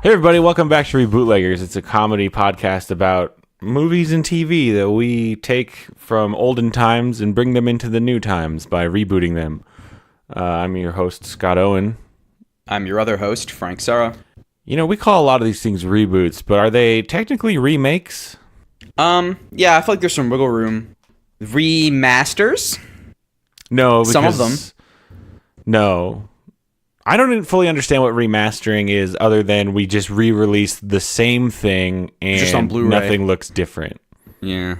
Hey everybody, welcome back to Rebootleggers. It's a comedy podcast about movies and TV that we take from olden times and bring them into the new times by rebooting them. I'm your host, Scott Owen. I'm your other host, Frank Sarah. You know, we call a lot of these things reboots, but are they technically remakes? Yeah, I feel like there's some wiggle room. Remasters? No, because... Some of them. No. I don't fully understand what remastering is other than we just re-release the same thing and just on Blu-ray. Nothing looks different. Yeah.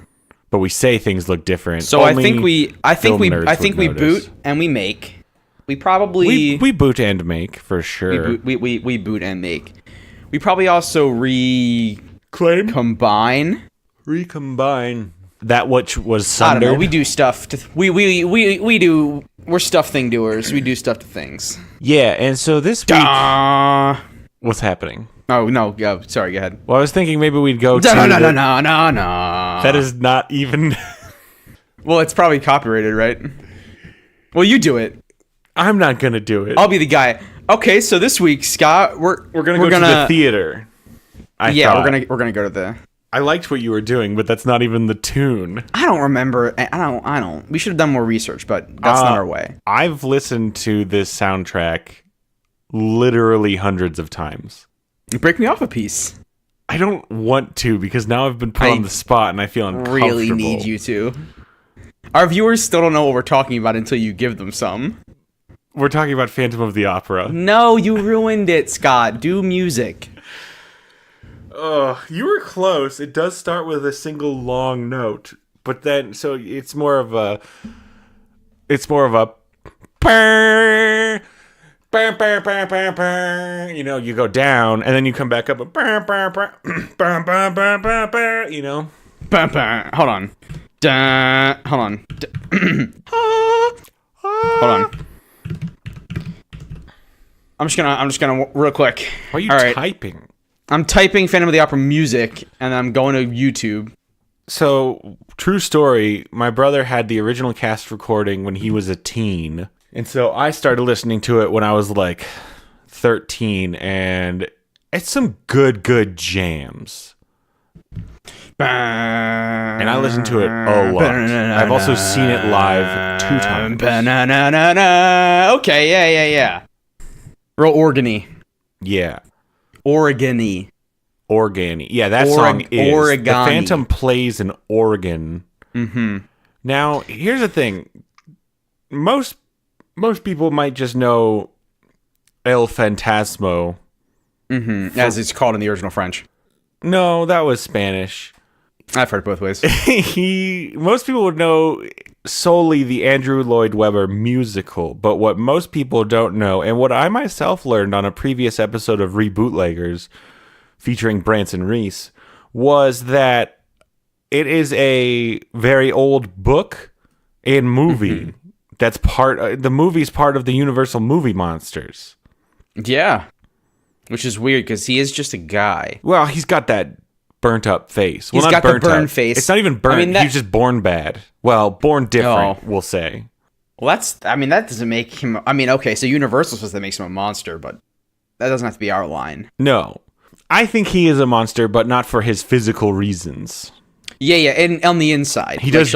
But we say things look different. So I think we boot and we make. We probably we boot and make for sure. We boot and make. We probably also recombine that which was sundered. I don't know. We do stuff to we do. We're stuff thing doers. We do stuff to things. Yeah, and so this week, what's happening? Oh no, yeah, sorry. Go ahead. Well, I was thinking maybe we'd go to no. That is not even. Well, it's probably copyrighted, right? Well, you do it. I'm not gonna do it. I'll be the guy. Okay, so this week, Scott, we're gonna go to the theater. We're gonna go to the. I liked what you were doing, but that's not even the tune. I don't remember. I don't. We should have done more research, but that's not our way. I've listened to this soundtrack literally hundreds of times. Break me off a piece. I don't want to because now I've been put on the spot and I feel uncomfortable. Really need you to. Our viewers still don't know what we're talking about until you give them some. We're talking about Phantom of the Opera. No, you ruined it, Scott. Do music. You were close. It does start with a single long note, but then so it's more of a you know, you go down and then you come back up you know. Hold on. Hold on. I'm just gonna real quick. Why are you typing? I'm typing Phantom of the Opera music, and I'm going to YouTube. So, true story, my brother had the original cast recording when he was a teen. And so I started listening to it when I was like 13, and it's some good jams. And I listened to it a lot. I've also seen it live 2 times. Okay, yeah. Real organy. Yeah. Origany. Yeah, that song is. Origami. The Phantom plays an organ. Mm-hmm. Now, here's the thing. Most people might just know El Fantasmo. Mm-hmm. As it's called in the original French. No, that was Spanish. I've heard both ways. Most people would know solely the Andrew Lloyd Webber musical, but what most people don't know, and what I myself learned on a previous episode of Rebootleggers featuring Branson Reese, was that it is a very old book and movie that's the movie's part of the Universal Movie Monsters. Yeah. Which is weird, because he is just a guy. Well, he's got that burnt up face. He's got the burnt face. It's not even burnt. He's just born bad. Well, born different, we'll say. Well, that doesn't make him... okay, so Universal says that makes him a monster, but that doesn't have to be our line. No. I think he is a monster, but not for his physical reasons. Yeah, and on the inside. He does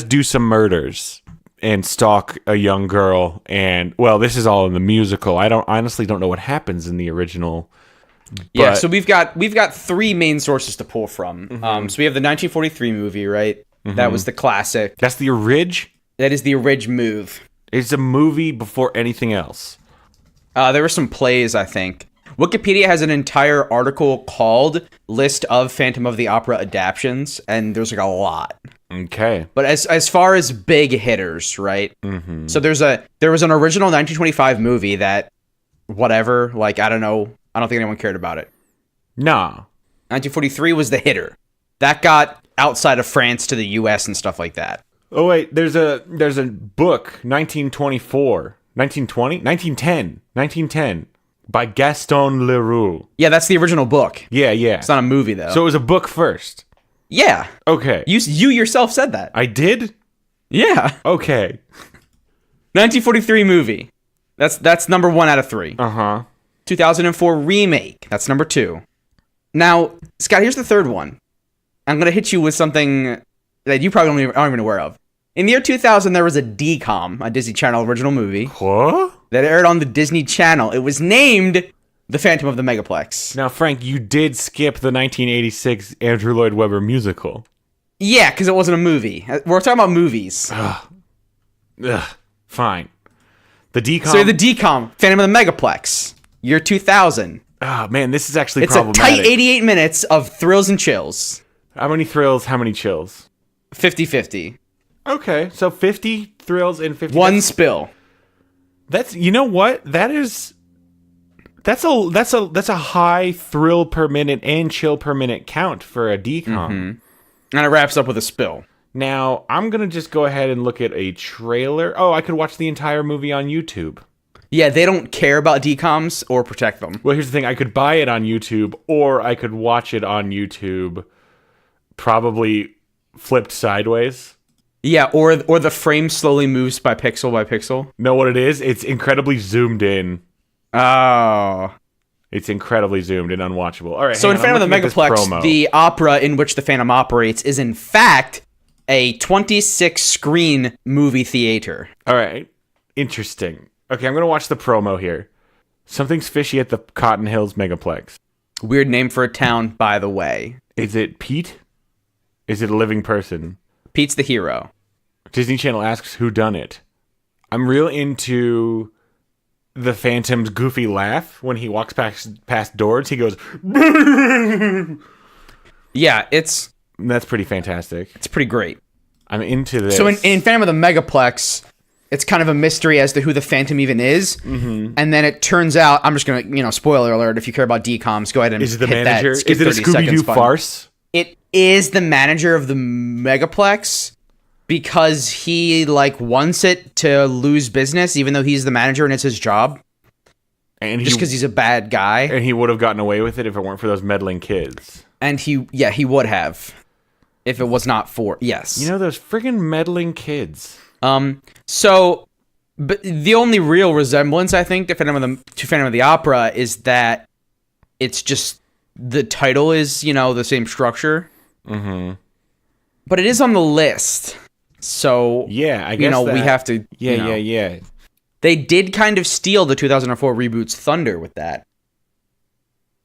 do some murders and stalk a young girl, and, well, this is all in the musical. I honestly don't know what happens in the original. Yeah, so we've got 3 main sources to pull from. So we have the 1943 movie, right? Mm-hmm. That was the classic. That's the orig? That is the orig move. It's a movie before anything else. There were some plays, I think. Wikipedia has an entire article called List of Phantom of the Opera Adaptions, and there's like a lot. Okay. But as far as big hitters, right? Mm-hmm. So there was an original 1925 movie that, whatever, like, I don't know. I don't think anyone cared about it. Nah. 1943 was the hitter. That got outside of France to the US and stuff like that. Oh, wait. There's a book, 1924. 1910. By Gaston Leroux. Yeah, that's the original book. Yeah. It's not a movie, though. So it was a book first? Yeah. Okay. You yourself said that. I did? Yeah. Okay. 1943 movie. That's number 1 out of 3. Uh-huh. 2004 remake. That's number 2. Now, Scott, here's the third one. I'm going to hit you with something that you probably aren't even aware of. In the year 2000, there was a DCOM, a Disney Channel original movie. What? That aired on the Disney Channel. It was named The Phantom of the Megaplex. Now, Frank, you did skip the 1986 Andrew Lloyd Webber musical. Yeah, because it wasn't a movie. We're talking about movies. Ugh. Fine. The DCOM. So the DCOM, Phantom of the Megaplex, year 2000. Oh, man, this is actually It's problematic. a tight 88 minutes of thrills and chills. How many thrills, how many chills? 50-50. Okay, so 50 thrills and 50... One spill. That's... You know what? That's a high thrill per minute and chill per minute count for a DCOM. Mm-hmm. And it wraps up with a spill. Now, I'm going to just go ahead and look at a trailer. Oh, I could watch the entire movie on YouTube. Yeah, they don't care about DCOMs or protect them. Well, here's the thing. I could buy it on YouTube, or I could watch it on YouTube, probably flipped sideways. Yeah, or the frame slowly moves by pixel. Know what it is? It's incredibly zoomed in. Oh. It's incredibly zoomed and unwatchable. All right. So in Phantom of the Megaplex, the opera in which the Phantom operates is in fact a 26-screen movie theater. All right. Interesting. Okay, I'm going to watch the promo here. Something's fishy at the Cotton Hills Megaplex. Weird name for a town, by the way. Is it Pete? Is it a living person? Pete's the hero. Disney Channel asks who done it. I'm real into the Phantom's goofy laugh when he walks past doors. He goes, yeah, that's pretty fantastic. It's pretty great. I'm into this. So in Phantom of the Megaplex, it's kind of a mystery as to who the Phantom even is. Mm-hmm. And then it turns out, I'm just going to, spoiler alert, if you care about DCOMs, go ahead and is it the hit manager? That, is it a Scooby-Doo farce? It is the manager of the Megaplex because he wants it to lose business, even though he's the manager and it's his job. And just because he's a bad guy. And he would have gotten away with it if it weren't for those meddling kids. And he would have. If it was not for, yes. Those friggin' meddling kids. So, but the only real resemblance, I think, to Phantom of the Opera is that it's just, the title is, the same structure. Mm-hmm. But it is on the list. So, yeah, I guess we have to, Yeah. They did kind of steal the 2004 reboot's thunder with that.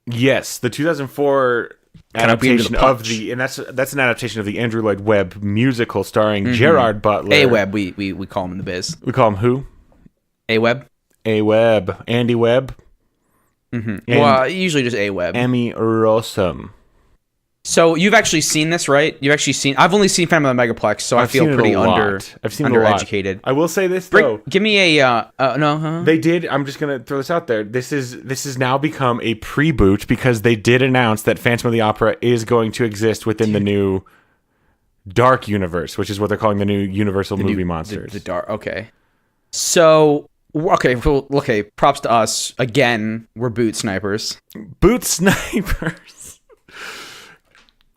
Yes, the 2004 adaptation of and that's an adaptation of the Andrew Lloyd Webber musical starring Gerard Butler. A-Web, we call him in the biz. We call him who? A-Web. A-Web. Andy Webb. Mm-hmm. Well, usually just A-Web. Emmy Rossum. So you've actually seen this, right? I've only seen Phantom of the Megaplex, so I feel pretty undereducated. I will say this though. Give me a no. Huh? They did. I'm just gonna throw this out there. This has now become a pre-boot because they did announce that Phantom of the Opera is going to exist within the new Dark Universe, which is what they're calling the new Universal Movie Monsters. The Dark. Okay. So okay. Props to us again. We're boot snipers. Boot snipers.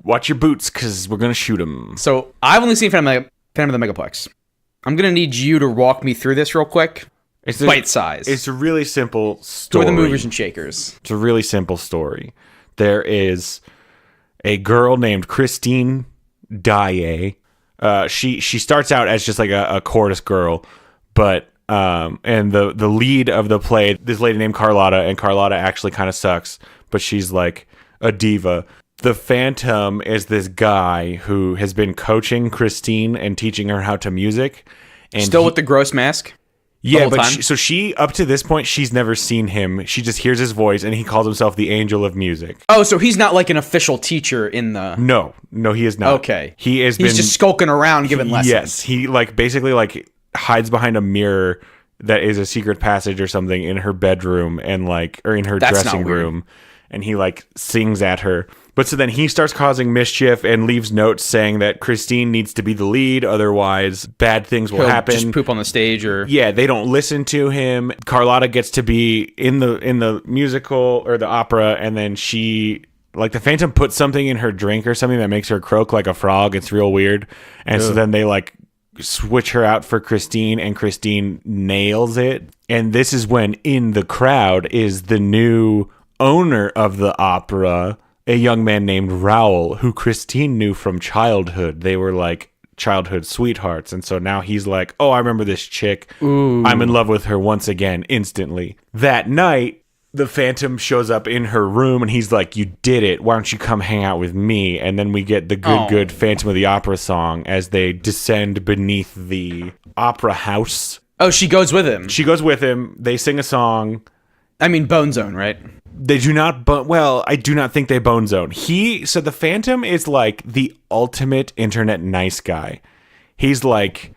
Watch your boots, because we're going to shoot them. So, I've only seen Phantom of the Megaplex. I'm going to need you to walk me through this real quick. It's bite size. It's a really simple story. For the movers and shakers. It's a really simple story. There is a girl named Christine Daae. She starts out as just like a chorus girl, but and the lead of the play, this lady named Carlotta, and Carlotta actually kind of sucks, but she's like a diva. The Phantom is this guy who has been coaching Christine and teaching her how to music. And still with the gross mask? Yeah, but she up to this point, she's never seen him. She just hears his voice, and he calls himself the Angel of Music. Oh, so he's not like an official teacher in the... No, he is not. Okay. He's just skulking around giving lessons. Yes, he basically hides behind a mirror that is a secret passage or something in her bedroom and or in her dressing room, and he sings at her. But so then he starts causing mischief and leaves notes saying that Christine needs to be the lead, otherwise bad things will happen. Just poop on the stage, or they don't listen to him. Carlotta gets to be in the musical or the opera, and then she the Phantom puts something in her drink or something that makes her croak like a frog. It's real weird, and so then they switch her out for Christine, and Christine nails it. And this is when in the crowd is the new owner of the opera, a young man named Raoul, who Christine knew from childhood. They were like childhood sweethearts. And so now he's like, oh, I remember this chick. Ooh. I'm in love with her once again, instantly. That night, the Phantom shows up in her room and he's like, you did it. Why don't you come hang out with me? And then we get the good Phantom of the Opera song as they descend beneath the opera house. Oh, she goes with him. She goes with him. They sing a song. I mean, Bone Zone, right? They do not, I do not think they bone zone. So the Phantom is like the ultimate internet nice guy. He's like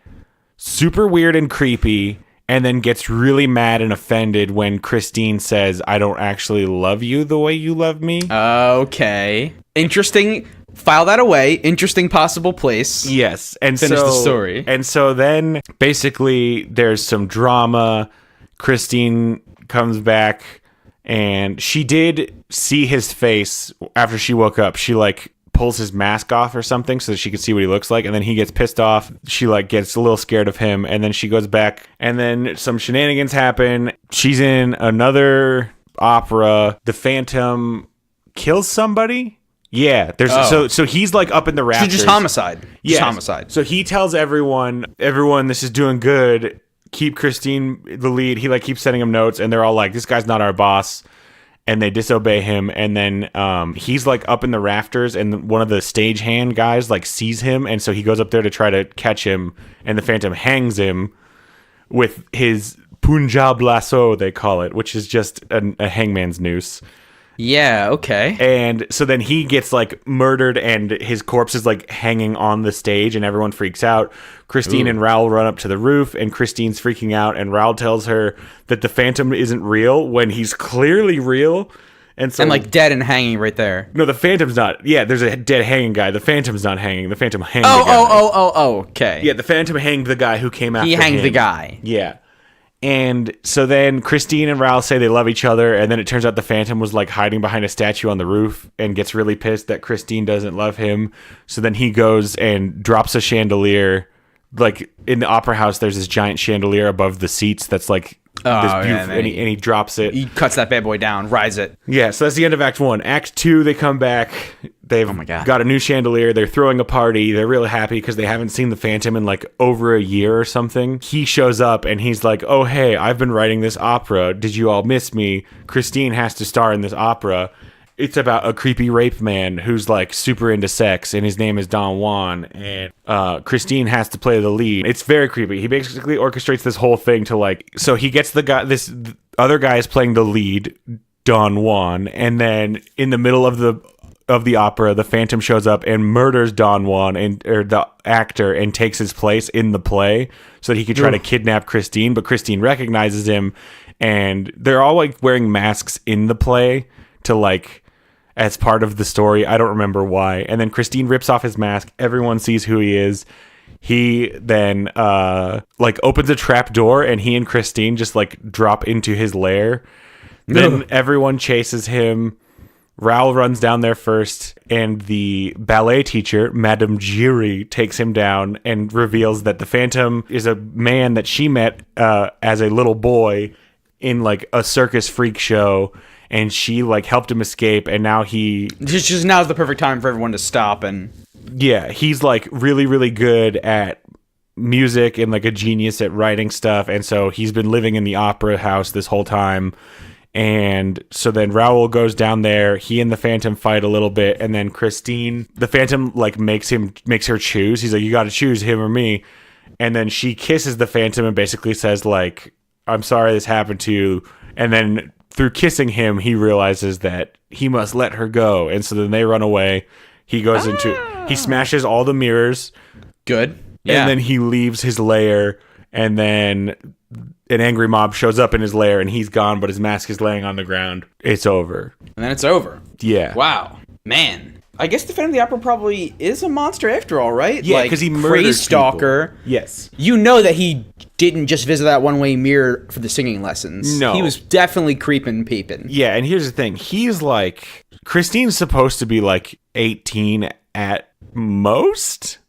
super weird and creepy, and then gets really mad and offended when Christine says, I don't actually love you the way you love me. Okay. Interesting. File that away. Interesting possible place. Yes. And finish the story. And so then basically there's some drama. Christine comes back, and she did see his face after she woke up. She like pulls his mask off or something so that she can see what he looks like, and then he gets pissed off. She like gets a little scared of him, and then she goes back, and then some shenanigans happen. She's in another opera. The Phantom kills somebody. Yeah, so he's like up in the rafters. So just homicide. Yeah, homicide. So he tells everyone, this is doing good. Keep Christine the lead. He like keeps sending him notes, and they're all like, this guy's not our boss, and they disobey him. And then he's like up in the rafters, and one of the stagehand guys like sees him, and so he goes up there to try to catch him, and the Phantom hangs him with his Punjab lasso, they call it, which is just a hangman's noose. Yeah, okay. And so then he gets like murdered, and his corpse is like hanging on the stage, and everyone freaks out. Christine and Raoul run up to the roof, and Christine's freaking out, and Raoul tells her that the Phantom isn't real when he's clearly real. And so, and like dead and hanging right there. No, the Phantom's not. Yeah, there's a dead hanging guy. The Phantom's not hanging. The Phantom hanged the guy. Okay. Yeah, the Phantom hanged the guy who came after him. He hanged the guy. Yeah. And so then Christine and Raoul say they love each other, and then it turns out the Phantom was like hiding behind a statue on the roof and gets really pissed that Christine doesn't love him. So then he goes and drops a chandelier. Like in the opera house, there's this giant chandelier above the seats that's like this beautiful, and he drops it. He cuts that bad boy down, rides it. Yeah, so that's the end of Act 1. Act 2, they come back. They've got a new chandelier. They're throwing a party. They're really happy because they haven't seen the Phantom in like over a year or something. He shows up and he's like, oh, hey, I've been writing this opera. Did you all miss me? Christine has to star in this opera. It's about a creepy rape man who's like super into sex, and his name is Don Juan, and Christine has to play the lead. It's very creepy. He basically orchestrates this whole thing to like, so he gets this other guy is playing the lead, Don Juan, and then in the middle of the opera, the Phantom shows up and murders Don Juan or the actor, and takes his place in the play so that he could try to kidnap Christine, but Christine recognizes him, and they're all like wearing masks in the play to like as part of the story. I don't remember why. And then Christine rips off his mask. Everyone sees who he is. He then like opens a trap door, and he and Christine just like drop into his lair. Then everyone chases him. Raoul runs down there first, and the ballet teacher, Madame Giry, takes him down and reveals that the Phantom is a man that she met as a little boy in like a circus freak show, and she like helped him escape, and now just now's the perfect time for everyone to stop. And yeah, he's like really, really good at music and like a genius at writing stuff, and so he's been living in the opera house this whole time. And so then Raoul goes down there. He and the Phantom fight a little bit, and then Christine, the Phantom like makes her choose. He's like, you got to choose him or me. And then she kisses the Phantom and basically says like, I'm sorry this happened to you. And then through kissing him, he realizes that he must let her go. And so then they run away. He goes he smashes all the mirrors. Good. Yeah. And then he leaves his lair, and then an angry mob shows up in his lair, and he's gone, but his mask is laying on the ground. It's over. And then it's over. Yeah. Wow. Man. I guess the Phantom of the Opera probably is a monster after all, right? Yeah, because he murders crazed stalker. People. Yes. You know that he didn't just visit that one-way mirror for the singing lessons. No. He was definitely creeping, peeping. Yeah, and here's the thing. He's like... Christine's supposed to be like 18 at most?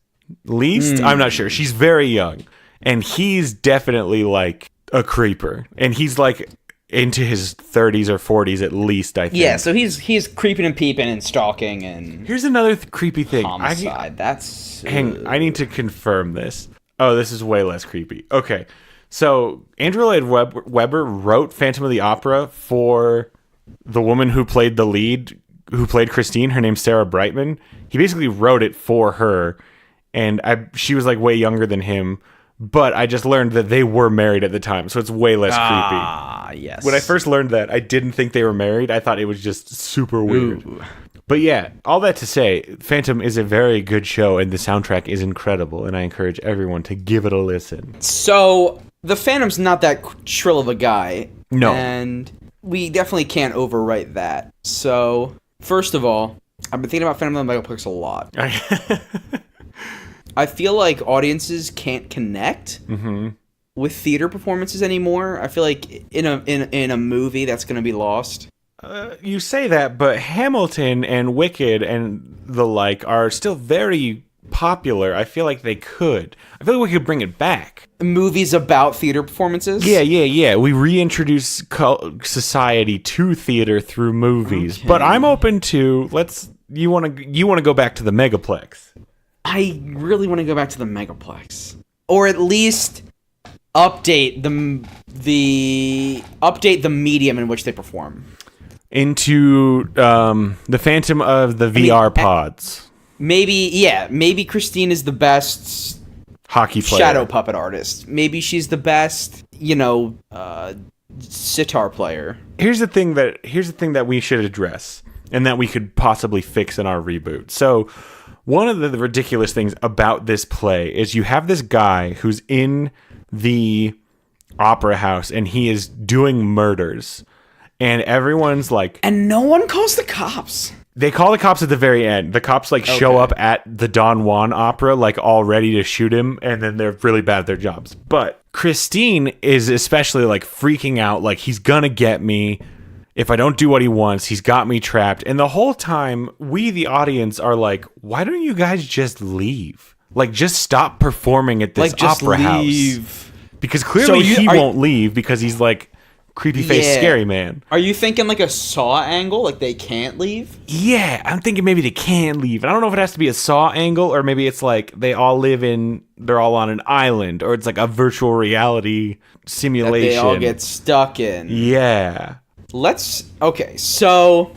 least. I'm not sure. She's very young, and he's definitely like a creeper, and he's like into his 30s or 40s at least, I think. Yeah, so he's creeping and peeping and stalking and Here's another creepy thing. homicide. I need to confirm this. Oh, this is way less creepy. Okay. So, Andrew Lloyd Webber wrote Phantom of the Opera for the woman who played the lead, who played Christine. Her name's Sarah Brightman. He basically wrote it for her, and she was like way younger than him. But I just learned that they were married at the time, so it's way less creepy. Ah, yes. When I first learned that, I didn't think they were married. I thought it was just super weird. Ooh. But yeah, all that to say, Phantom is a very good show, and the soundtrack is incredible, and I encourage everyone to give it a listen. So, the Phantom's not that shrill of a guy. No. And we definitely can't overwrite that. So, first of all, I've been thinking about Phantom of the Megaplex a lot. I feel like audiences can't connect with theater performances anymore. I feel like in a movie that's going to be lost. You say that, but Hamilton and Wicked and the like are still very popular. I feel like they could. I feel like we could bring it back. Movies about theater performances? Yeah. We reintroduce society to theater through movies. Okay. But I'm open to you want to go back to the Megaplex. I really want to go back to the Megaplex, or at least update the medium in which they perform into the Phantom of the VR pods. Maybe Christine is the best hockey player, shadow puppet artist. Maybe she's the best, sitar player. Here's the thing that we should address, and that we could possibly fix in our reboot. So, one of the ridiculous things about this play is you have this guy who's in the opera house and he is doing murders, and everyone's like, and no one calls the cops. They call the cops at the very end. The cops show up at the Don Juan opera all ready to shoot him, and then they're really bad at their jobs. But Christine is especially freaking out, he's gonna get me. If I don't do what he wants, he's got me trapped. And the whole time, we, the audience, are like, why don't you guys just leave? Just stop performing at this opera house. Because clearly he won't leave because he's creepy face scary man. Are you thinking a Saw angle? They can't leave? Yeah, I'm thinking maybe they can't leave. And I don't know if it has to be a Saw angle, or maybe it's they're all on an island, or it's a virtual reality simulation. That they all get stuck in. Yeah. So...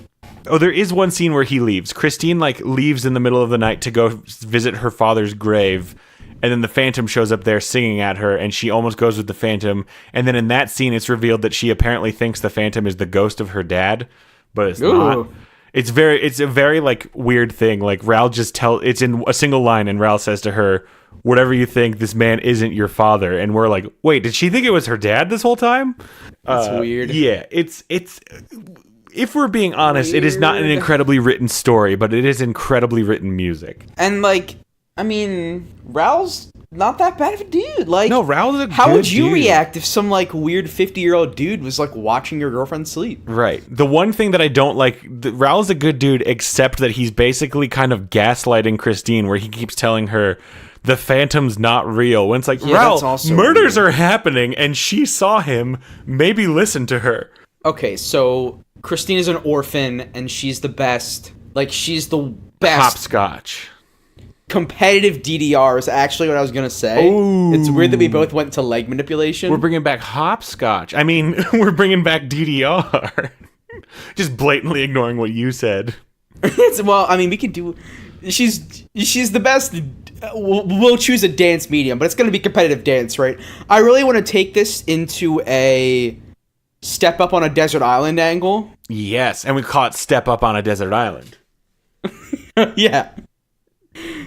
Oh, there is one scene where he leaves. Christine, leaves in the middle of the night to go visit her father's grave, and then the Phantom shows up there singing at her, and she almost goes with the Phantom, and then in that scene, it's revealed that she apparently thinks the Phantom is the ghost of her dad, but it's not. It's a very, weird thing. Ral it's in a single line, and Ral says to her, whatever you think, this man isn't your father. And we're like, wait, did she think it was her dad this whole time? That's weird. Yeah, it's if we're being honest, it is not an incredibly written story, but it is incredibly written music. And Ral's not that bad of a dude. No, Ral's a how good would you dude. react if some weird 50-year-old dude was watching your girlfriend sleep? Right. The one thing that I don't Ral's a good dude, except that he's basically kind of gaslighting Christine, where he keeps telling her the Phantom's not real. When it's Ral, murders are happening, and she saw him. Maybe listen to her. Okay, so Christine is an orphan, and she's the best. She's the best. Hopscotch. Competitive DDR is actually what I was going to say. Ooh. It's weird that we both went to leg manipulation. We're bringing back hopscotch. I mean, we're bringing back DDR. Just blatantly ignoring what you said. We can do... She's the best... We'll choose a dance medium, but it's going to be competitive dance, right? I really want to take this into a step up on a desert island angle. Yes, and we call it step up on a desert island. Yeah.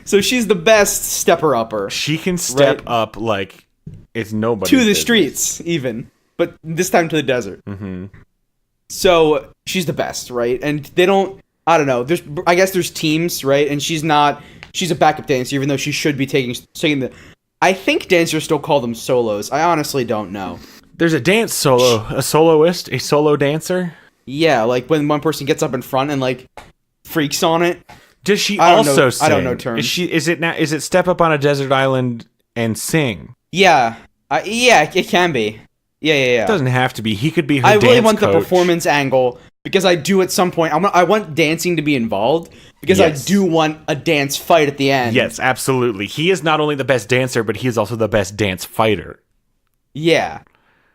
So she's the best stepper-upper. She can step up it's nobody. To the streets, even. But this time to the desert. Mm-hmm. So she's the best, right? And they don't... I don't know. I guess there's teams, right? And she's a backup dancer, even though she should be taking the... I think dancers still call them solos. I honestly don't know. There's a dance solo. A soloist? A solo dancer? Yeah, when one person gets up in front and, freaks on it. Does she I don't also know, sing? I don't know terms. Is it step up on a desert island and sing? Yeah. Yeah, it can be. Yeah. It doesn't have to be. He could be her I dance really want coach. the performance angle because I do at some point. I want dancing to be involved because Yes. I do want a dance fight at the end. Yes, absolutely. He is not only the best dancer, but he is also the best dance fighter. Yeah.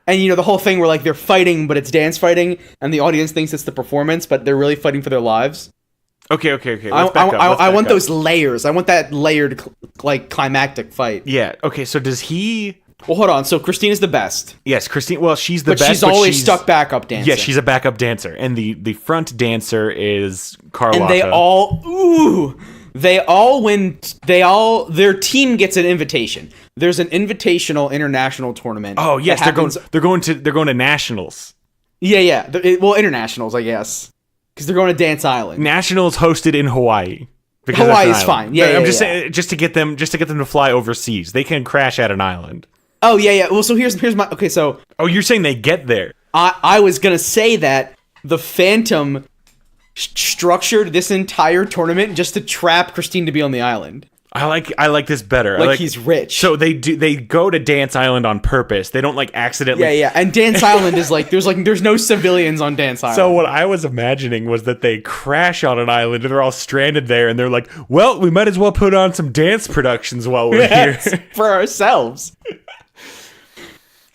And the whole thing where like they're fighting, but it's dance fighting, and the audience thinks it's the performance, but they're really fighting for their lives. Okay. I want those layers. I want that layered, like climactic fight. Yeah. Okay. So does he? Well, hold on. So Christina's the best, Yes, Christine. Well, she's the but best. she's always stuck backup dancing. Yeah, she's a backup dancer, and the front dancer is Carlotta. And they all win. Their team gets an invitation. There's an invitational international tournament. Oh yes, that they're going to nationals. Yeah. Well, internationals, I guess, because they're going to Dance Island. Nationals hosted in Hawaii. because Hawaii that's is an fine. island. Yeah, I'm yeah, just yeah. saying, just to get them to fly overseas. They can crash at an island. Oh yeah. Well, so here's my okay. So Oh, you're saying they get there? I was gonna say that the Phantom structured this entire tournament just to trap Christine to be on the island. I like this better. Like he's rich. So they go to Dance Island on purpose. They don't like accidentally. Yeah. And Dance Island is there's no civilians on Dance Island. So what I was imagining was that they crash on an island and they're all stranded there, and they're like, "Well, we might as well put on some dance productions while we're Yes, here for ourselves.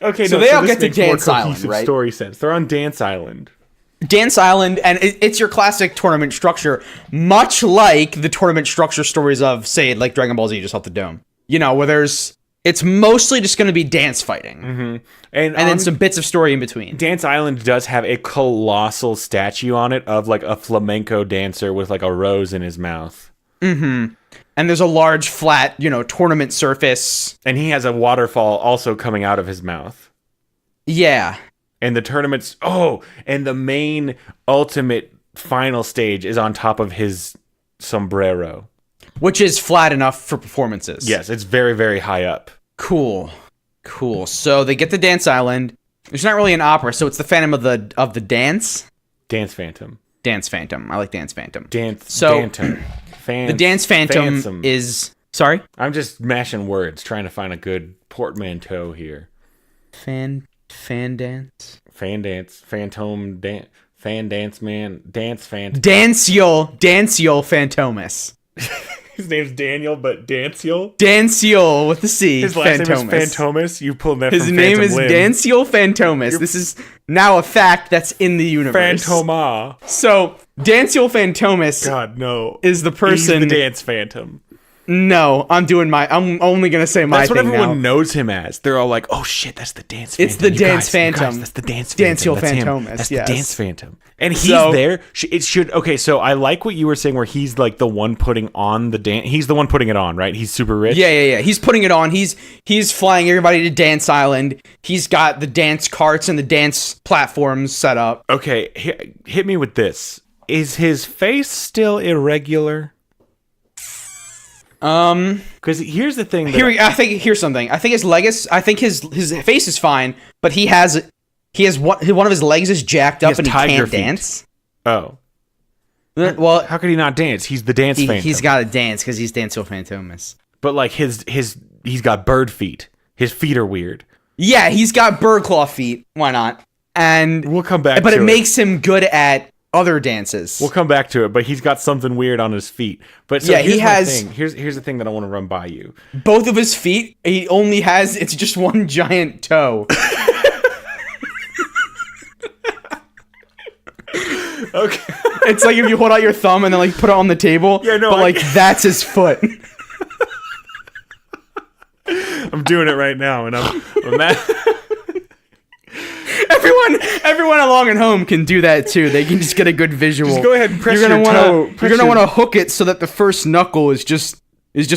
Okay, So they all get to Dance Island, right? Story sense. They're on Dance Island. Dance Island, and it's your classic tournament structure, much like the tournament structure stories of, say, like Dragon Ball Z, just off the dome. Where it's mostly just going to be dance fighting. Mm-hmm. And then some bits of story in between. Dance Island does have a colossal statue on it of like a flamenco dancer with like a rose in his mouth. Mm-hmm. And there's a large, flat, tournament surface. And he has a waterfall also coming out of his mouth. Yeah. And the tournament's... Oh, and the main ultimate final stage is on top of his sombrero. Which is flat enough for performances. Yes, it's very, very high up. Cool. So they get to Dance Island. There's not really an opera, so it's the Phantom of the Dance. Dance Phantom. Dance Phantom. I like Dance Phantom. Phantom. The Dance Phantom is... Sorry? I'm just mashing words, trying to find a good portmanteau here. Fan dance? Fan dance. Phantom dance. Fan dance man. Dance phantom. Danciel Phantomus. His name's Daniel, but Danciel? Danciel with the C. His last name is Phantomus. You pulled that His from name Phantom is Limb. Danciel Phantomus. This is now a fact that's in the universe. Phantoma. So, Danciel Phantomus God, no. is the person... He's the Dance Phantom. No, I'm only going to say my That's what thing everyone now. knows him as. They're all like, oh shit, that's the Dance Phantom. It's the You Dance guys, Phantom. that's the Dance Phantom. Danciel That's him. Phantomus, That's yes. the Dance Phantom. And he's So- there. It should... Okay, so I like what you were saying where he's like the one putting on the dance. He's the one putting it on, right? He's super rich. Yeah. He's putting it on. He's flying everybody to Dance Island. He's got the dance carts and the dance platforms set up. Okay, hit me with this. Is his face still irregular? Because here's the thing. Here's something. I think his leg is. I think his face is fine, but he has one of his legs is jacked up has and he tiger can't feet. dance. Oh, Well, how could he not dance? He's the Dance Phantom. he's got to dance because he's Danciel Phantomus. But like he's got bird feet. His feet are weird. Yeah, he's got bird claw feet. Why not? And We'll come back. but to it makes him good at other dances. We'll come back to it. But he's got something weird on his feet. But so Yeah, he here's my has- thing. Here's the thing that I want to run by you. Both of his feet, he only has. It's just one giant toe. Okay. It's like if you hold out your thumb and then like put it on the table. Yeah, no, but like that's his foot. I'm doing it right now, and I'm Everyone along at home can do that too. They can just get a good visual. Just go ahead and press you're gonna your wanna, toe. You're gonna want to hook it so that the first knuckle is just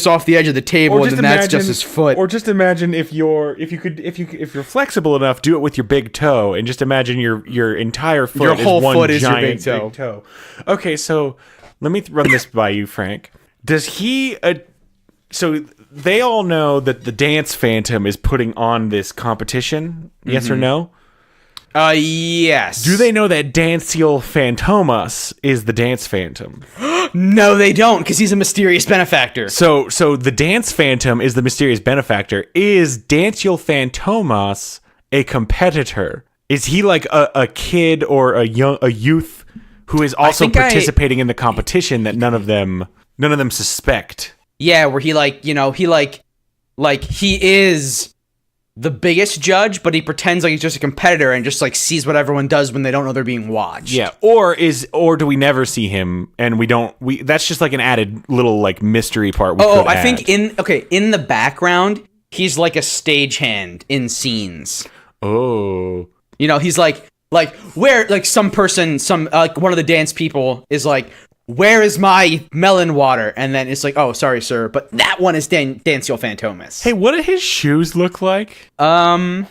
off the edge of the table, and then that's just his foot. Or just imagine if you're flexible enough, do it with your big toe, and just imagine your entire foot Your whole is one foot is your giant big toe. Okay, so let me run this by you, Frank. Does he? So they all know that the Dance Phantom is putting on this competition. Yes or no? Yes. Do they know that Danciel Phantomas is the Dance Phantom? No, they don't, because he's a mysterious benefactor. So the Dance Phantom is the mysterious benefactor. Is Danciel Phantomas a competitor? Is he like a kid or a youth who is also participating in the competition that none of them suspect? Yeah, where he he is the biggest judge, but he pretends like he's just a competitor and just like sees what everyone does when they don't know they're being watched. Yeah, or do we never see him and that's just like an added little like mystery part we could I add. think in the background, he's like a stagehand in scenes. Oh. You know, he's like where like some person, one of the dance people is like, where is my melon water? And then it's like, oh, sorry, sir, but that one is Danciel Phantomas. Hey, what do his shoes look like? Like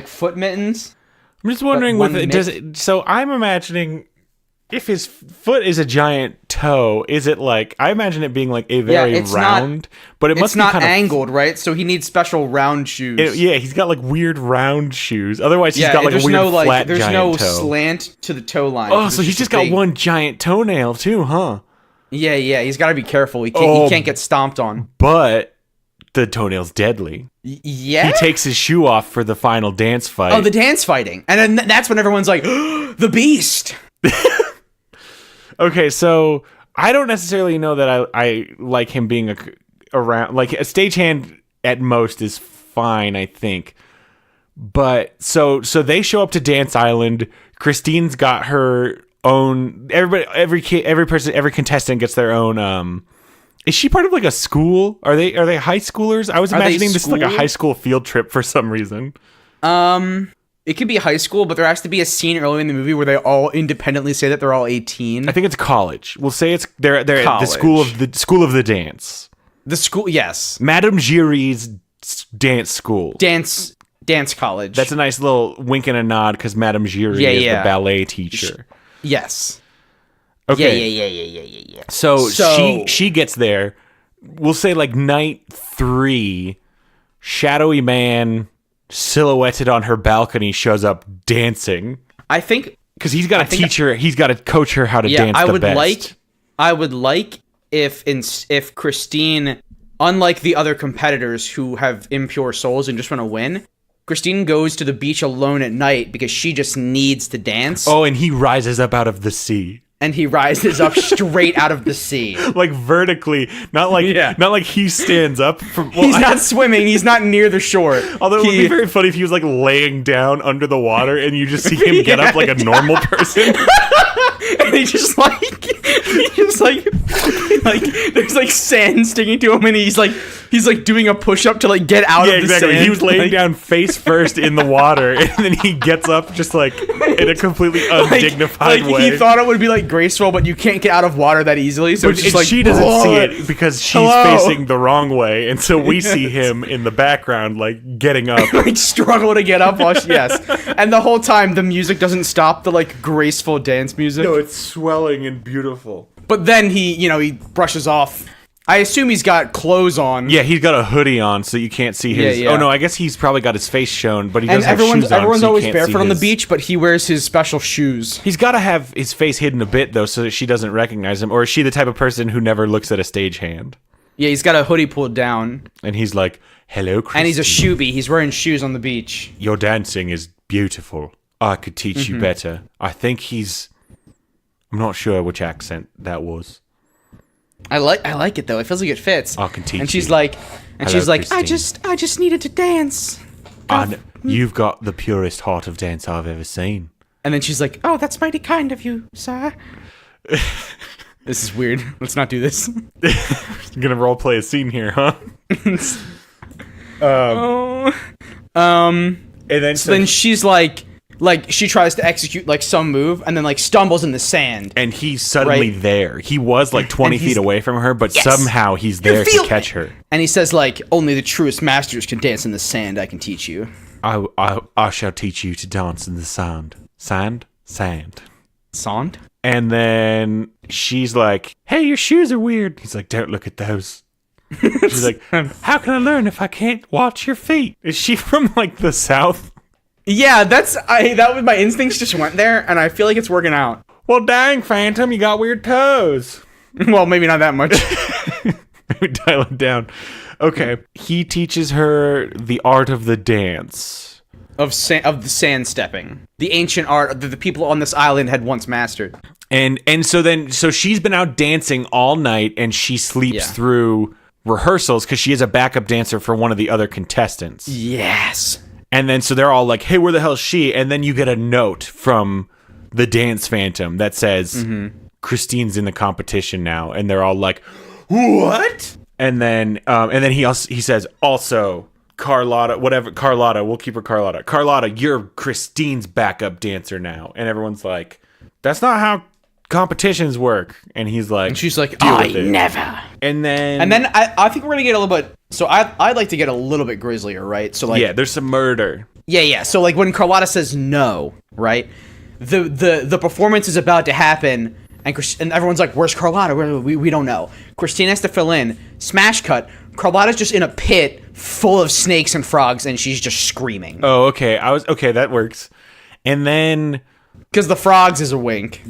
foot mittens. I'm just wondering so I'm imagining if his foot is a giant toe, is it like, I imagine it being like a very round, but it must be not kind of angled, right? So he needs special round shoes. He's got like weird round shoes. Otherwise, he's got like a weird flat there's giant no toe. slant to the toe line. Oh, so he's just got one giant toenail too, huh? Yeah, he's got to be careful. He can't get stomped on. But the toenail's deadly. Yeah? He takes his shoe off for the final dance fight. Oh, the dance fighting. And then that's when everyone's like, the beast. Okay, so I don't necessarily know that I like him being around. Like, a stagehand at most is fine, I think. But so they show up to Dance Island. Christine's got her own. Every contestant gets their own. Is she part of like a school? Are they high schoolers? I was imagining this is like a high school field trip for some reason. It could be high school, but there has to be a scene early in the movie where they all independently say that they're all 18. I think it's college. We'll say they're at the school of the dance. The school, yes. Madame Giry's dance school. Dance college. That's a nice little wink and a nod because Madame Giry is the ballet teacher. Yes. Okay. Yeah. So she gets there. We'll say like night 3. Shadowy man silhouetted on her balcony shows up dancing. I think because he's got to teach her. He's got to coach her how to dance the best. I would like if Christine, unlike the other competitors who have impure souls and just want to win, Christine goes to the beach alone at night because she just needs to dance. Oh, and he rises up out of the sea. And he rises up straight out of the sea, like vertically, not like he stands up. He's not swimming. He's not near the shore. Although it would be very funny if he was like laying down under the water and you just see him get up like a normal person. And he just like there's like sand sticking to him, and he's like doing a push up to like get out of the sand. He was laying down face first in the water, and then he gets up just like in a completely undignified way. He thought it would be like graceful, but you can't get out of water that easily. So it's just like she doesn't see it because she's facing the wrong way, and so we see him in the background like getting up, like struggle to get up. And the whole time the music doesn't stop. The like graceful dance music. No, it's swelling and beautiful. But then he brushes off. I assume he's got clothes on. Yeah, he's got a hoodie on, so you can't see his. Yeah. Oh no, I guess he's probably got his face shown, but he doesn't have shoes on. Everyone's so always barefoot on the beach, but he wears his special shoes. He's got to have his face hidden a bit though, so that she doesn't recognize him. Or is she the type of person who never looks at a stagehand? Yeah, he's got a hoodie pulled down, and he's like, "Hello, Christine." And he's a shoebie. He's wearing shoes on the beach. Your dancing is beautiful. I could teach you better. I think he's. I'm not sure which accent that was. I like it though. It feels like it fits. I can teach you. And she's like, Christine. I just needed to dance. You've got the purest heart of dance I've ever seen. And then she's like, oh, that's mighty kind of you, sir. This is weird. Let's not do this. You're gonna role play a scene here, huh? And then she's like she tries to execute like some move and then like stumbles in the sand. And he's suddenly there. He was like 20 feet away from her, but somehow he's there to catch her. And he says like, only the truest masters can dance in the sand. I can teach you. I shall teach you to dance in the sand. Sand? Sand. Sand? And then she's like, hey, your shoes are weird. He's like, don't look at those. She's like, how can I learn if I can't watch your feet? Is she from like the South? Yeah, that was my instincts just went there, and I feel like it's working out. Well, dang, Phantom, you got weird toes. Well, maybe not that much. Maybe dial it down. Okay. He teaches her the art of the dance. of the sand stepping, the ancient art that the people on this island had once mastered. And so she's been out dancing all night, and she sleeps through rehearsals because she is a backup dancer for one of the other contestants. Yes. And then so they're all like, hey, where the hell is she? And then you get a note from the Dance Phantom that says, Christine's in the competition now. And they're all like, what? And then he says, also, Carlotta, we'll keep her Carlotta. Carlotta, you're Christine's backup dancer now. And everyone's like, that's not how competitions work. And he's like, and she's like, I never. And then I think we're gonna get a little bit. So I'd like to get a little bit grislier, right? So like, yeah, there's some murder. Yeah. So like when Carlotta says no, right? The performance is about to happen, and everyone's like, "Where's Carlotta? We don't know." Christine has to fill in. Smash cut. Carlotta's just in a pit full of snakes and frogs, and she's just screaming. Oh, okay. That works. And then because the frogs is a wink,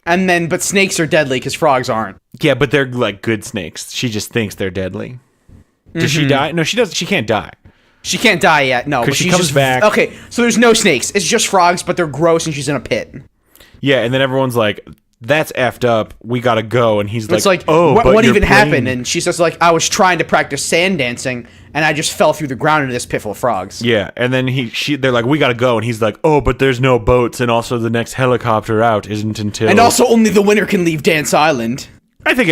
and then but snakes are deadly because frogs aren't. Yeah, but they're like good snakes. She just thinks they're deadly. Does she die? No, she doesn't. She can't die. She can't die yet. No, because she comes back. Okay, so there's no snakes. It's just frogs, but they're gross, and she's in a pit. Yeah, and then everyone's like, "That's effed up. We gotta go." And he's like, "It's like, oh, what even happened?" And she says, "Like, I was trying to practice sand dancing, and I just fell through the ground into this pit full of frogs." Yeah, and then they're like, "We gotta go," and he's like, "Oh, but there's no boats, and also the next helicopter out isn't until." And also, only the winner can leave Dance Island. I think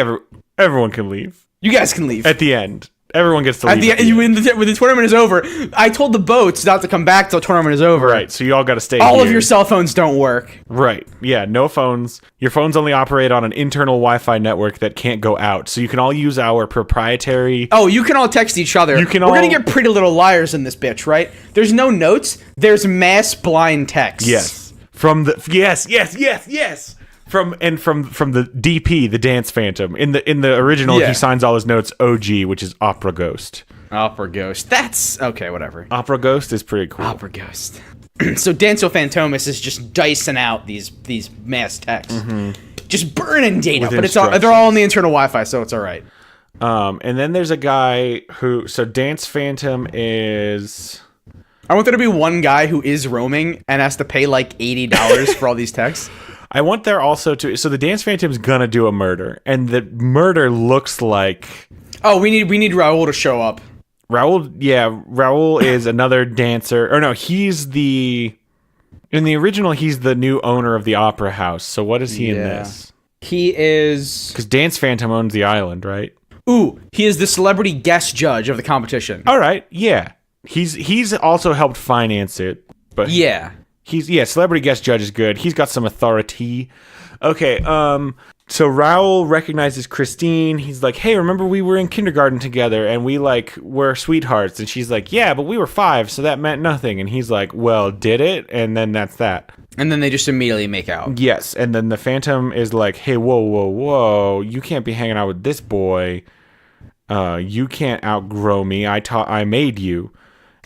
everyone can leave. You guys can leave at the end. Everyone gets to leave. When the tournament is over, I told the boats not to come back till the tournament is over. Right, so you all got to stay All here. of your cell phones don't work. Right, yeah, no phones. Your phones only operate on an internal Wi-Fi network that can't go out. So you can all use our proprietary... Oh, you can all text each other. We're going to get Pretty Little Liars in this bitch, right? There's no notes. There's mass blind text. Yes. Yes. From the DP, the Dance Phantom. In the original, he signs all his notes OG, which is Opera Ghost. Opera Ghost. That's okay. Whatever. Opera Ghost is pretty cool. Opera Ghost. So Danzo Phantomas is just dicing out these mass texts, just burning data. But they're all on the internal Wi-Fi, so it's all right. And then there's a guy who. So Dance Phantom is. I want there to be one guy who is roaming and has to pay like $80 for all these texts. I want there also to... So the Dance Phantom's gonna do a murder, and the murder looks like... Oh, we need Raul to show up. Raul is another dancer. Or no, he's the... In the original, he's the new owner of the opera house. So what is he in this? He is... Because Dance Phantom owns the island, right? Ooh, he is the celebrity guest judge of the competition. All right, yeah. He's also helped finance it, but... Yeah. Celebrity guest judge is good. He's got some authority. Okay, so Raul recognizes Christine. He's like, hey, remember we were in kindergarten together and we were sweethearts? And she's like, yeah, but we were 5, so that meant nothing. And he's like, well, did it? And then that's that. And then they just immediately make out. Yes, and then the Phantom is like, hey, whoa, you can't be hanging out with this boy. You can't outgrow me. I made you.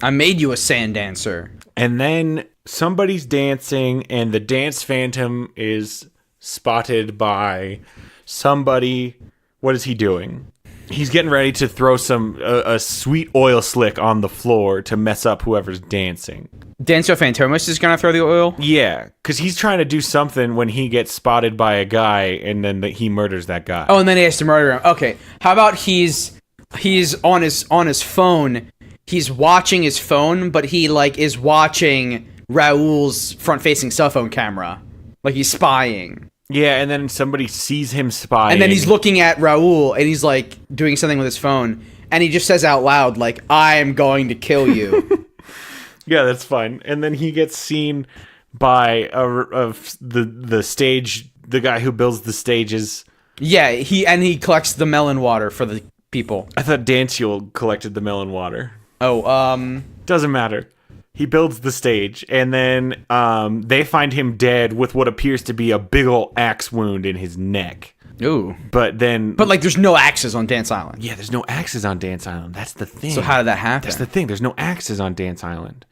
I made you a sand dancer. And then somebody's dancing, and the Dance Phantom is spotted by somebody. What is he doing? He's getting ready to throw a sweet oil slick on the floor to mess up whoever's dancing. Danzo Phantomas is gonna throw the oil? Yeah, because he's trying to do something when he gets spotted by a guy, and then he murders that guy. Oh, and then he has to murder him. Okay, how about he's on his phone. He's watching his phone, but he is watching Raul's front-facing cell phone camera. Like he's spying. Yeah, and then somebody sees him spying. And then he's looking at Raul, and he's doing something with his phone, and he just says out loud, I am going to kill you. Yeah, that's fine. And then he gets seen by the stage, the guy who builds the stages. Yeah, he collects the melon water for the people. I thought Danciel collected the melon water. Oh, doesn't matter. He builds the stage, and then they find him dead with what appears to be a big ol' axe wound in his neck. Ooh. But there's no axes on Dance Island. Yeah, there's no axes on Dance Island. That's the thing. So how did that happen? That's the thing. There's no axes on Dance Island.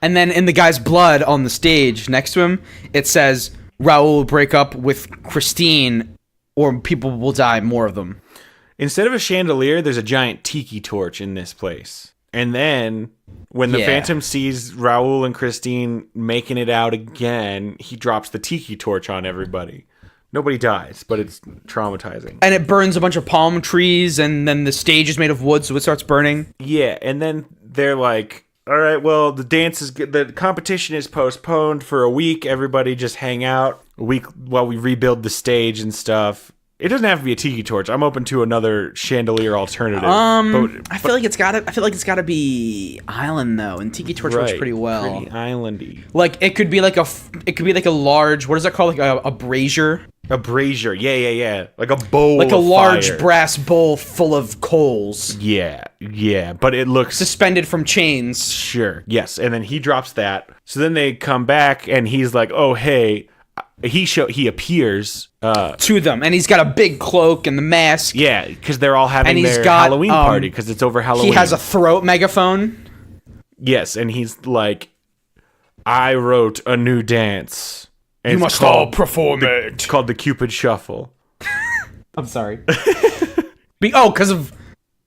And then in the guy's blood on the stage next to him, it says, Raul will break up with Christine or people will die, more of them. Instead of a chandelier, there's a giant tiki torch in this place. And then when the Phantom sees Raul and Christine making it out again, he drops the tiki torch on everybody. Nobody dies, but it's traumatizing. And it burns a bunch of palm trees, and then the stage is made of wood, so it starts burning. Yeah, and then they're like, all right, well, the competition is postponed for a week. Everybody just hang out a week while we rebuild the stage and stuff. It doesn't have to be a tiki torch. I'm open to another chandelier alternative. I feel like it's gotta be island though, and tiki torch works pretty well. Pretty islandy. Like it could be like a large, what is that called? Like a brazier. A brazier, yeah. Like a bowl, like a large fire. brass bowl full of coals. Yeah. But it looks suspended from chains. Sure, yes. And then he drops that. So then they come back, and he's like, "Oh, hey." He appears to them, and he's got a big cloak and the mask. Yeah, because they're all having their Halloween party because it's over Halloween. He has a throat megaphone. Yes, and he's like, "I wrote a new dance. And you must all perform it." It's called the Cupid Shuffle. I'm sorry. Because of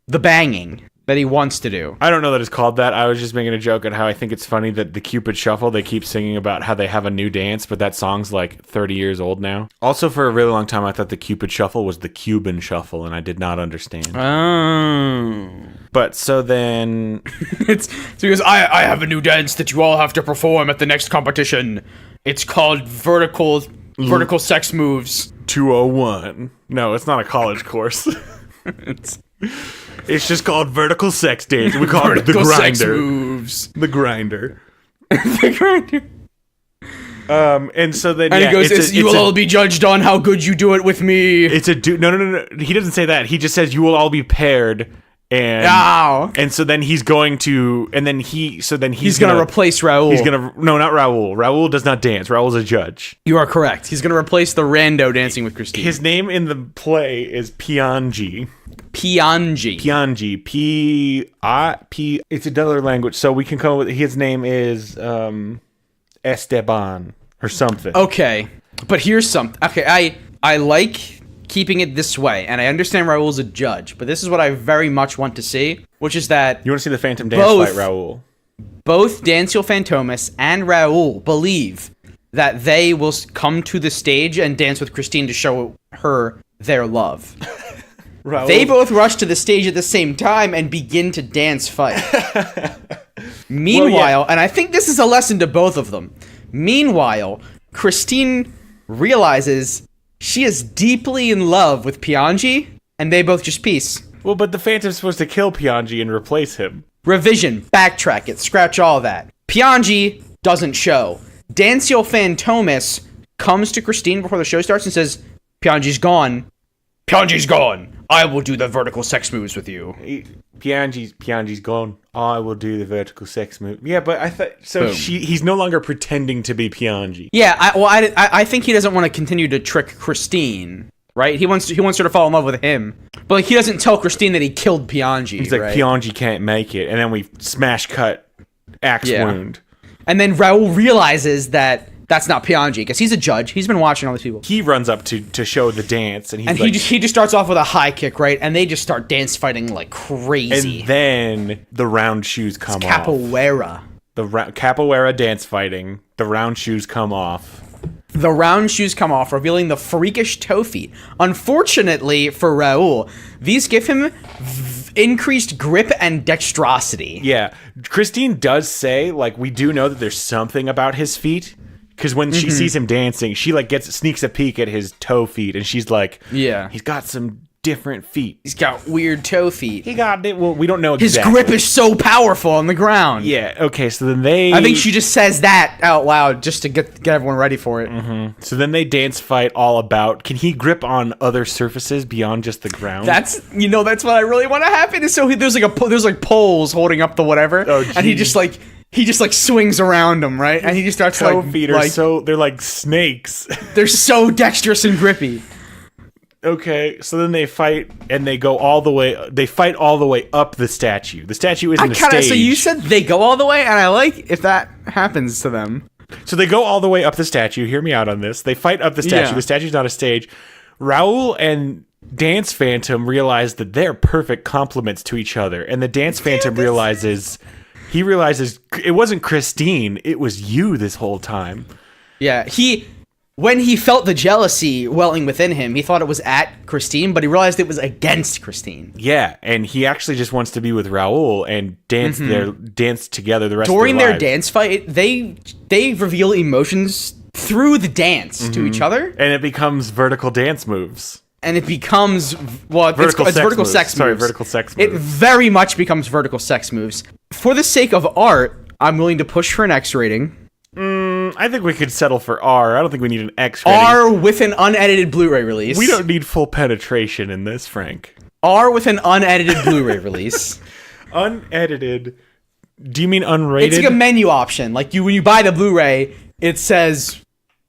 the banging that he wants to do. I don't know that it's called that. I was just making a joke at how I think it's funny that the Cupid Shuffle, they keep singing about how they have a new dance, but that song's like 30 years old now. Also, for a really long time, I thought the Cupid Shuffle was the Cuban Shuffle, and I did not understand. Oh. But so then... So he goes, I have a new dance that you all have to perform at the next competition. It's called vertical sex moves. 201. No, it's not a college course. It's just called vertical sex dance. We call it the grinder. Sex moves. The grinder. The grinder. And so then he goes, "You will all be judged on how good you do it with me." It's a dude. No. He doesn't say that. He just says you will all be paired. And so then he's going to, and then he's gonna replace Raul. Not Raul. Raul does not dance. Raul's a judge. You are correct. He's gonna replace the rando dancing with Christine. His name in the play is Piangi. Piangi. It's another language, so we can come with his name is Esteban or something. Okay, but here's something. Okay, I like keeping it this way, and I understand Raul's a judge, but this is what I very much want to see, which is that you want to see the Phantom dance fight, Raul. Both Danciel Fantomas and Raul believe that they will come to the stage and dance with Christine to show her their love. They both rush to the stage at the same time and begin to dance fight. Meanwhile, and I think this is a lesson to both of them. Meanwhile, Christine realizes she is deeply in love with Piangi, and they both just peace. Well, but the Phantom's supposed to kill Piangi and replace him. Revision, backtrack it, scratch all that. Piangi doesn't show. Danciel Fantomas comes to Christine before the show starts and says, Piangi's gone. Piangi's gone. I will do the vertical sex moves with you. Piangi's gone. I will do the vertical sex move. Yeah, but I thought so. He's no longer pretending to be Piangi. Yeah, I think he doesn't want to continue to trick Christine, right? He wants her to fall in love with him, but like he doesn't tell Christine that he killed Piangi. He's like, right? Piangi can't make it, and then we smash cut axe wound, and then Raul realizes that that's not Piangi, because he's a judge. He's been watching all these people. He runs up to show the dance, and he just starts off with a high kick, right? And they just start dance fighting like crazy. And then the round shoes come off. Capoeira. Capoeira dance fighting. The round shoes come off. The round shoes come off, revealing the freakish toe feet. Unfortunately for Raul, these give him increased grip and dexterosity. Yeah. Christine does say, like, we do know that there's something about his feet. Because when she sees him dancing, she like sneaks a peek at his toe feet, and she's like, "Yeah, he's got some different feet. He's got weird toe feet. He got it. Well, we don't know exactly. His grip is so powerful on the ground." Yeah. Okay. So then they. I think she just says that out loud just to get everyone ready for it. Mm-hmm. So then they dance fight all about. Can he grip on other surfaces beyond just the ground? That's what I really want to happen. Is so there's like poles holding up the whatever, and he just swings around them, right? And he just starts toe feet are they're like snakes. They're so dexterous and grippy. Okay, so then they fight and they go all the way. They fight all the way up the statue. The statue isn't a stage. So you said they go all the way, and I like if that happens to them. So they go all the way up the statue. Hear me out on this. They fight up the statue. Yeah. The statue's not a stage. Raoul and Dance Phantom realize that they're perfect complements to each other, and the Dance Phantom realizes it wasn't Christine. It was you this whole time. Yeah, when he felt the jealousy welling within him, he thought it was at Christine, but he realized it was against Christine. Yeah, and he actually just wants to be with Raoul and dance together the rest During of their their lives. dance fight, they reveal emotions through the dance to each other, And it becomes vertical dance moves. and it becomes it's vertical moves. sex moves. Sorry, vertical sex It moves. very much becomes vertical sex moves. For the sake of art, I'm willing to push for an X rating. I think we could settle for R. I don't think we need an X rating. R with an unedited Blu-ray release. We don't need full penetration in this, Frank. R with an unedited Blu-ray release. Unedited. Do you mean unrated? It's like a menu option. Like when you buy the Blu-ray, it says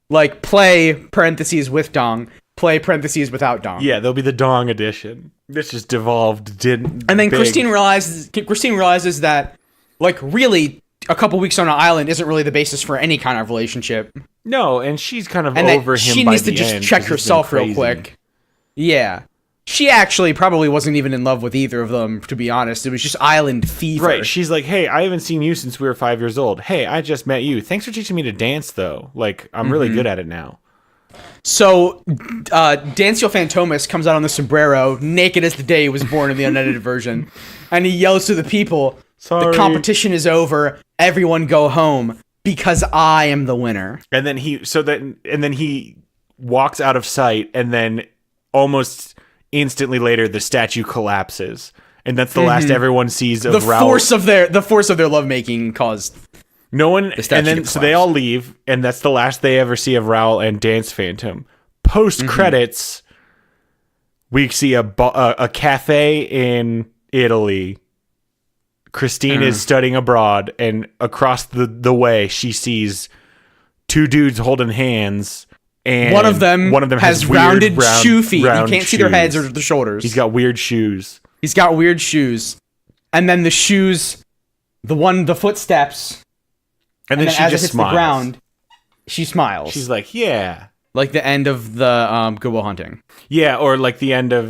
like play parentheses with dong, play parentheses without dong. Yeah, there'll be the dong edition. This just devolved. And then Christine realizes that like really a couple weeks on an island isn't really the basis for any kind of relationship. No, and she's kind of And over that him she by needs to the just end, check 'cause it's been herself real crazy. quick. Yeah. She actually probably wasn't even in love with either of them, to be honest. It was just island fever. Right, she's like, hey, I haven't seen you since we were 5 years old. Hey, I just met you. Thanks for teaching me to dance, though. Like, I'm really good at it now. So, Dancio Fantomas comes out on the sombrero, naked as the day he was born in the unedited version, and he yells to the people, Sorry. the competition is over, everyone go home, because I am the winner. And then he walks out of sight, and then almost instantly later, the statue collapses. And that's the last everyone sees of Raoul. The force of their lovemaking caused... No one, statue and then collapsed. so they all leave, and that's the last they ever see of Raoul and Dance Phantom. Post credits, we see a cafe in Italy. Christine is studying abroad, and across the way, she sees two dudes holding hands, and One of them has weird rounded shoe feet. You round can't see their heads or shoes. the shoulders. He's got weird shoes. He's got weird shoes. And then the shoes, the footsteps, And and then then she as it just hits smiles. the ground, she smiles. She's like, yeah. Like the end of the Good Will Hunting. Yeah, or like the end of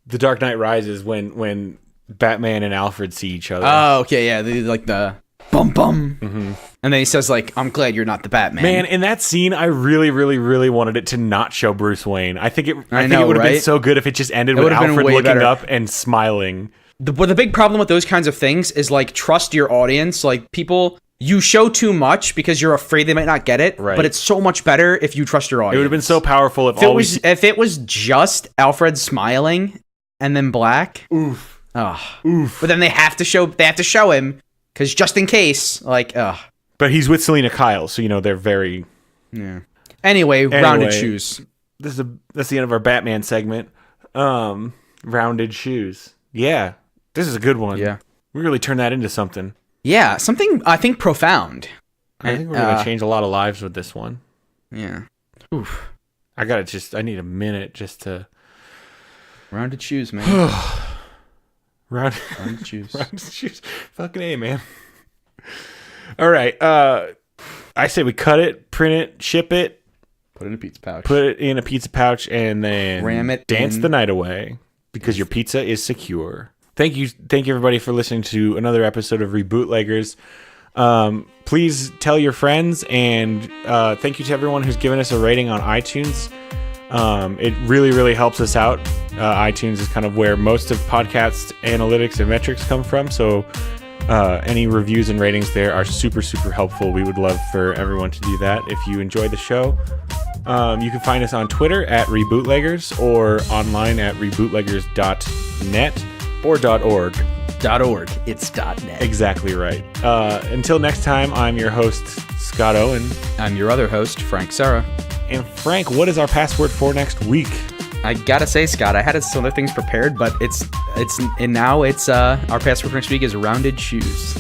The Dark Knight Rises when Batman and Alfred see each other. Oh, okay, yeah. Like the bum bum. Mm-hmm. And then he says, like, I'm glad you're not the Batman. Man, in that scene, I really, really, really wanted it to not show Bruce Wayne. I think it would have been right? so good if it just ended with would've been Alfred way looking better. up and smiling. The big problem with those kinds of things is, like, trust your audience. Like, people... You show too much because you're afraid they might not get it, Right. but it's so much better if you trust your audience. It would have been so powerful if If it was just Alfred smiling and then black. Oof. Oof. But then they have to show him because just in case, like, But he's with Selena Kyle, so they're very. Yeah. Anyway, rounded shoes. That's the end of our Batman segment. Rounded shoes. Yeah, this is a good one. Yeah. We really turned that into something. Yeah, something I think profound. I think we're gonna change a lot of lives with this one. Yeah. Oof. I need a minute just to. Rounded shoes, man. Rounded shoes. Rounded shoes. Fucking A, man. All right. I say we cut it, print it, ship it, Put it in a pizza pouch. put it in a pizza pouch, and then Ram it dance in. the night away because your pizza is secure. Thank you everybody for listening to another episode of Rebootleggers. Please tell your friends, and thank you to everyone who's given us a rating on iTunes. It really, really helps us out. iTunes is kind of where most of podcast analytics and metrics come from, so any reviews and ratings there are super, super helpful. We would love for everyone to do that. If you enjoy the show, you can find us on Twitter at Rebootleggers or online at rebootleggers.net or .org. .org. It's .net. Exactly right. Until next time, I'm your host, Scott Owen. I'm your other host, Frank Sarah. And Frank, what is our password for next week? I gotta say, Scott, I had some other things prepared, but now our password for next week is rounded shoes.